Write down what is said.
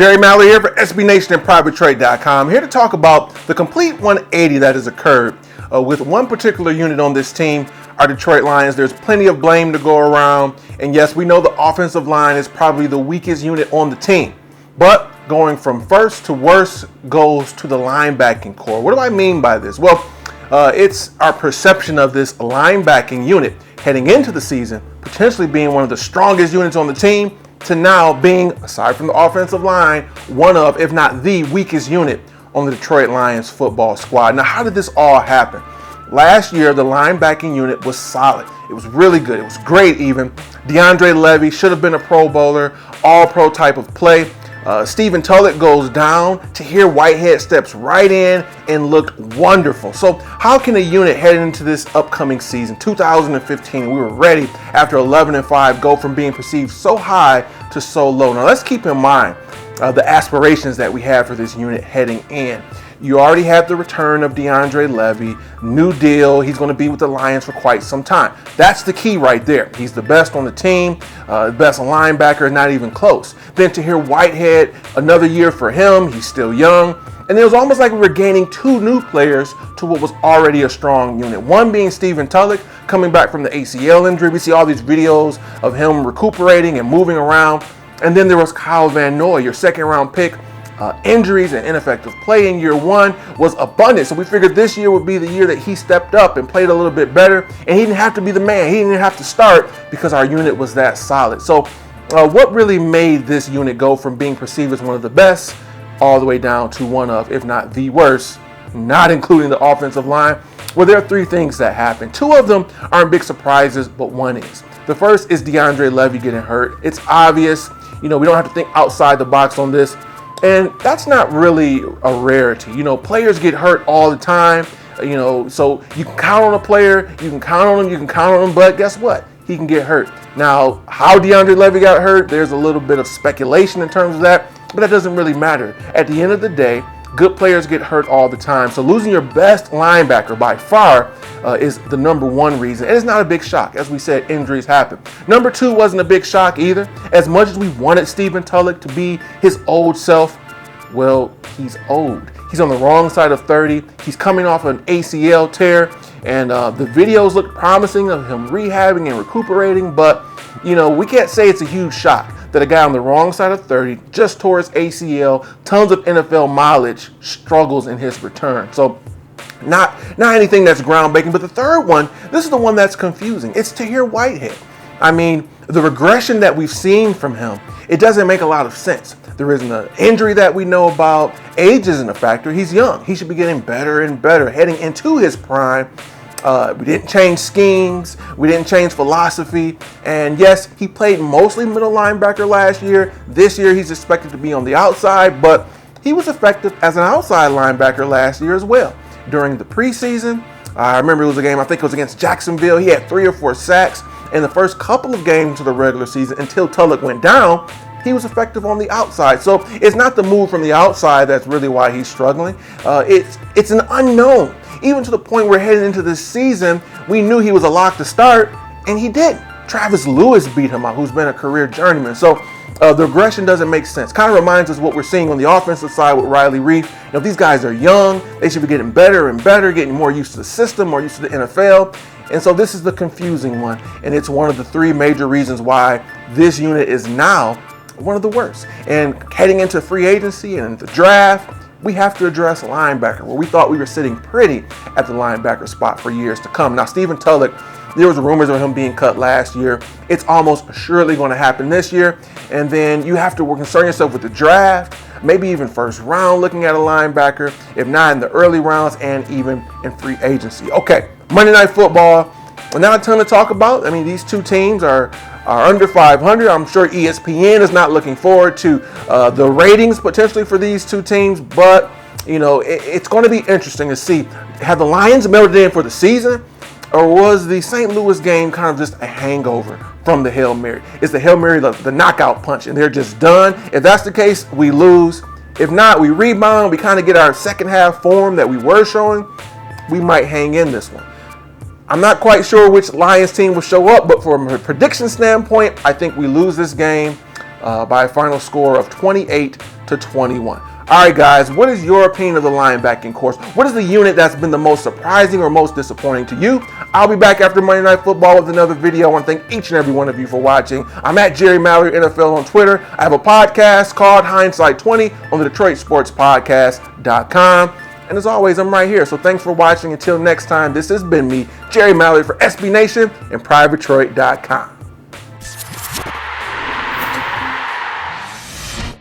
Jerry Mallory here for SB Nation and PrivateTrade.com. Here to talk about the complete 180 that has occurred with one particular unit on this team, our Detroit Lions. There's plenty of blame to go around. And yes, we know the offensive line is probably the weakest unit on the team. But going from first to worst goes to the linebacking core. What do I mean by this? Well, it's our perception of this linebacking unit heading into the season, potentially being one of the strongest units on the team, to now being, aside from the offensive line, one of, if not the weakest unit on the Detroit Lions football squad. Now, how did this all happen? Last year, the linebacking unit was solid. It was really good. It was great even. DeAndre Levy should have been a Pro Bowler, all-pro type of play. Tulloch goes down. Tahir Whitehead steps right in and looked wonderful. So how can a unit heading into this upcoming season, 2015, we were ready after 11-5, go from being perceived so high to so low? Now let's keep in mind the aspirations that we have for this unit heading in. You already have the return of DeAndre Levy, new deal. He's going to be with the Lions for quite some time. That's the key right there. He's the best on the team, best linebacker, not even close. Then Tahir Whitehead, another year for him. He's still young. And it was almost like we were gaining two new players to what was already a strong unit. One being Tulloch, coming back from the ACL injury. We see all these videos of him recuperating and moving around. And then there was Kyle Van Noy, your second-round pick. Injuries and ineffective play in year one was abundant. So we figured this year would be the year that he stepped up and played a little bit better. And he didn't have to be the man. He didn't have to start because our unit was that solid. So what really made this unit go from being perceived as one of the best all the way down to one of, if not the worst, not including the offensive line? Well, there are three things that happened. Two of them aren't big surprises, but one is. The first is DeAndre Levy getting hurt. It's obvious. We don't have to think outside the box on this. And that's not really a rarity. Players get hurt all the time. So you can count on a player, you can count on him, but guess what? He can get hurt. Now, how DeAndre Levy got hurt, there's a little bit of speculation in terms of that, but that doesn't really matter. At the end of the day, good players get hurt all the time. So losing your best linebacker by far is the number one reason. And it's not a big shock. As we said, injuries happen. Number two wasn't a big shock either. As much as we wanted Tulloch to be his old self, well, he's old. He's on the wrong side of 30. He's coming off an ACL tear. And the videos look promising of him rehabbing and recuperating. But, we can't say it's a huge shock that a guy on the wrong side of 30, just tore his ACL, tons of NFL mileage, struggles in his return. So not anything that's groundbreaking. But the third one, this is the one that's confusing. It's Tahir Whitehead. I mean, the regression that we've seen from him, it doesn't make a lot of sense. There isn't an injury that we know about. Age isn't a factor. He's young. He should be getting better and better heading into his prime. We didn't change schemes. We didn't change philosophy. And yes, he played mostly middle linebacker last year. This year, he's expected to be on the outside, but he was effective as an outside linebacker last year as well. During the preseason, I remember it was a game, I think it was against Jacksonville. He had 3 or 4 sacks in the first couple of games of the regular season until Tulloch went down. He was effective on the outside. So it's not the move from the outside that's really why he's struggling. It's an unknown. Even to the point where heading into this season, we knew he was a lock to start, and he didn't. Travis Lewis beat him out, who's been a career journeyman. So the regression doesn't make sense. Kind of reminds us what we're seeing on the offensive side with Riley Reef. These guys are young. They should be getting better and better, getting more used to the system, more used to the NFL. And so this is the confusing one. And it's one of the three major reasons why this unit is now one of the worst. And heading into free agency and the draft, we have to address linebacker, where we thought we were sitting pretty at the linebacker spot for years to come. Now, Tulloch, there was rumors of him being cut last year. It's almost assuredly going to happen this year. And then you have to concern yourself with the draft, maybe even first round, looking at a linebacker, if not in the early rounds and even in free agency. Okay, Monday Night Football. Well, not a ton to talk about. I mean, these two teams are under 500. I'm sure ESPN is not looking forward to the ratings potentially for these two teams, but it's going to be interesting to see, have the Lions melted in for the season, or was the St. Louis game kind of just a hangover from the Hail Mary? Is the Hail Mary the knockout punch and they're just done? If that's the case, we lose. If not, we rebound, we kind of get our second half form that we were showing. We might hang in this one. I'm not quite sure which Lions team will show up, but from a prediction standpoint, I think we lose this game by a final score of 28-24. to 21. All right, guys, what is your opinion of the linebacking course? What is the unit that's been the most surprising or most disappointing to you? I'll be back after Monday Night Football with another video. I want to thank each and every one of you for watching. I'm at Jerry Mallory NFL on Twitter. I have a podcast called Hindsight 20 on the DetroitSportsPodcast.com. And as always, I'm right here. So thanks for watching. Until next time, this has been me, Jerry Mallory for SB Nation and PrivateDetroit.com.